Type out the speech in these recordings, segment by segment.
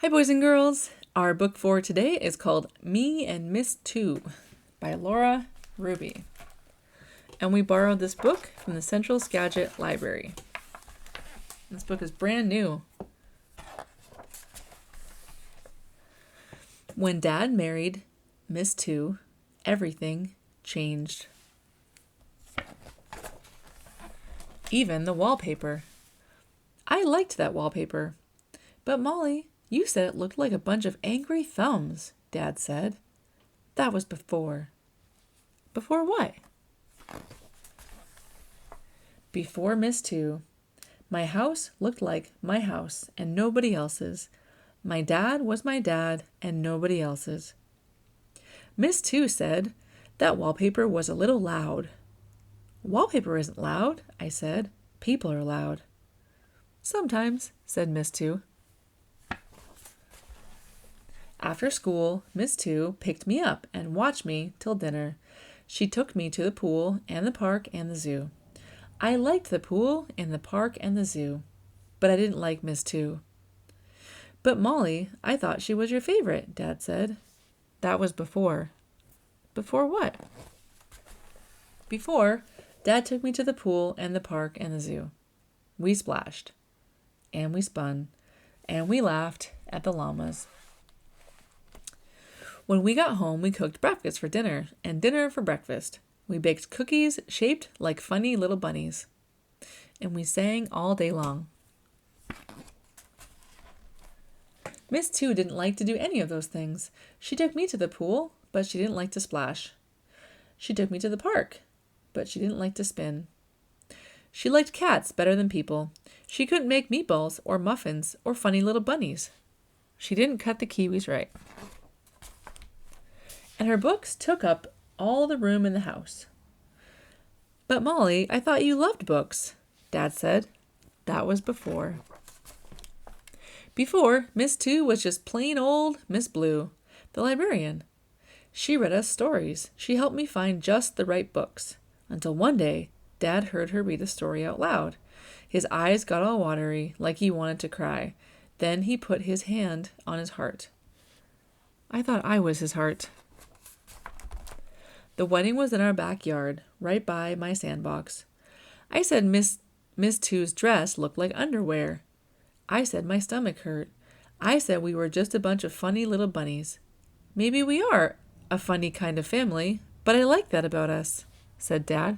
Hi, boys and girls. Our book for today is called Me and Miss Two by Laura Ruby. And we borrowed this book from the Central Skagit Library. This book is brand new. When Dad married Miss Two, everything changed. Even the wallpaper. I liked that wallpaper. But Molly, you said it looked like a bunch of angry thumbs, Dad said. That was before. Before what? Before Miss Two. My house looked like my house and nobody else's. My dad was my dad and nobody else's. Miss Two said that wallpaper was a little loud. Wallpaper isn't loud, I said. People are loud. Sometimes, said Miss Two. After school, Miss Two picked me up and watched me till dinner. She took me to the pool and the park and the zoo. I liked the pool and the park and the zoo, but I didn't like Miss Two. But Molly, I thought she was your favorite, Dad said. That was before. Before what? Before, Dad took me to the pool and the park and the zoo. We splashed, and we spun, and we laughed at the llamas. When we got home, we cooked breakfast for dinner and dinner for breakfast. We baked cookies shaped like funny little bunnies. And we sang all day long. Miss Two didn't like to do any of those things. She took me to the pool, but she didn't like to splash. She took me to the park, but she didn't like to spin. She liked cats better than people. She couldn't make meatballs or muffins or funny little bunnies. She didn't cut the kiwis right. And her books took up all the room in the house. But Molly, I thought you loved books, Dad said. That was before. Before, Miss Two was just plain old Miss Blue, the librarian. She read us stories. She helped me find just the right books. Until one day, Dad heard her read a story out loud. His eyes got all watery, like he wanted to cry. Then he put his hand on his heart. I thought I was his heart. The wedding was in our backyard, right by my sandbox. I said Miss Two's dress looked like underwear. I said my stomach hurt. I said we were just a bunch of funny little bunnies. Maybe we are a funny kind of family, but I like that about us, said Dad.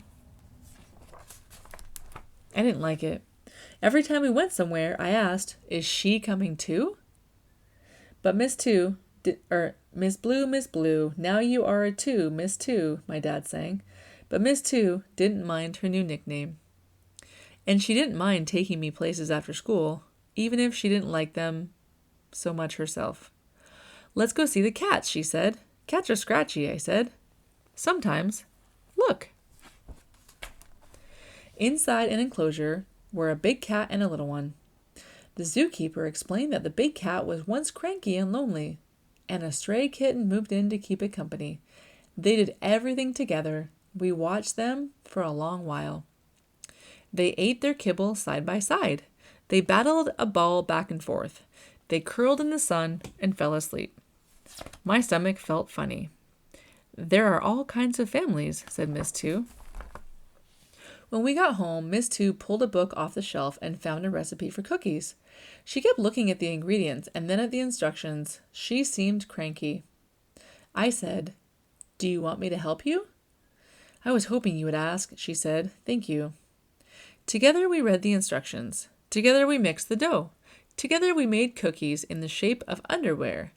I didn't like it. Every time we went somewhere, I asked, is she coming too? But Miss Blue, now you are a two, Miss Two, my dad sang. But Miss Two didn't mind her new nickname. And she didn't mind taking me places after school, even if she didn't like them so much herself. Let's go see the cats, she said. Cats are scratchy, I said. Sometimes. Look. Inside an enclosure were a big cat and a little one. The zookeeper explained that the big cat was once cranky and lonely, and a stray kitten moved in to keep it company. They did everything together. We watched them for a long while. They ate their kibble side by side. They battled a ball back and forth. They curled in the sun and fell asleep. My stomach felt funny. There are all kinds of families, said Miss Two. When we got home, Miss Two pulled a book off the shelf and found a recipe for cookies. She kept looking at the ingredients and then at the instructions. She seemed cranky. I said, do you want me to help you? I was hoping you would ask, she said. Thank you. Together we read the instructions. Together we mixed the dough. Together we made cookies in the shape of underwear,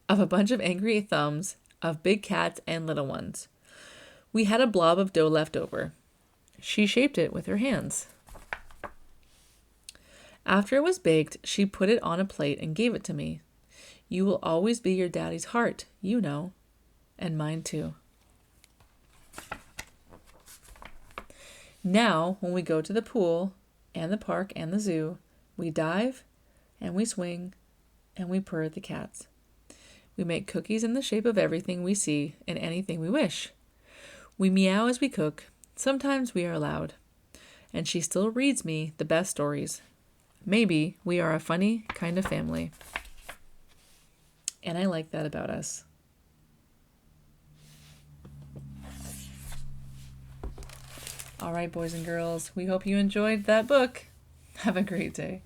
of a bunch of angry thumbs, of big cats and little ones. We had a blob of dough left over. She shaped it with her hands. After it was baked, she put it on a plate and gave it to me. You will always be your daddy's heart, you know, and mine too. Now, when we go to the pool and the park and the zoo, we dive and we swing and we purr at the cats. We make cookies in the shape of everything we see and anything we wish. We meow as we cook. Sometimes we are loud. And she still reads me the best stories. Maybe we are a funny kind of family. And I like that about us. All right, boys and girls, we hope you enjoyed that book. Have a great day.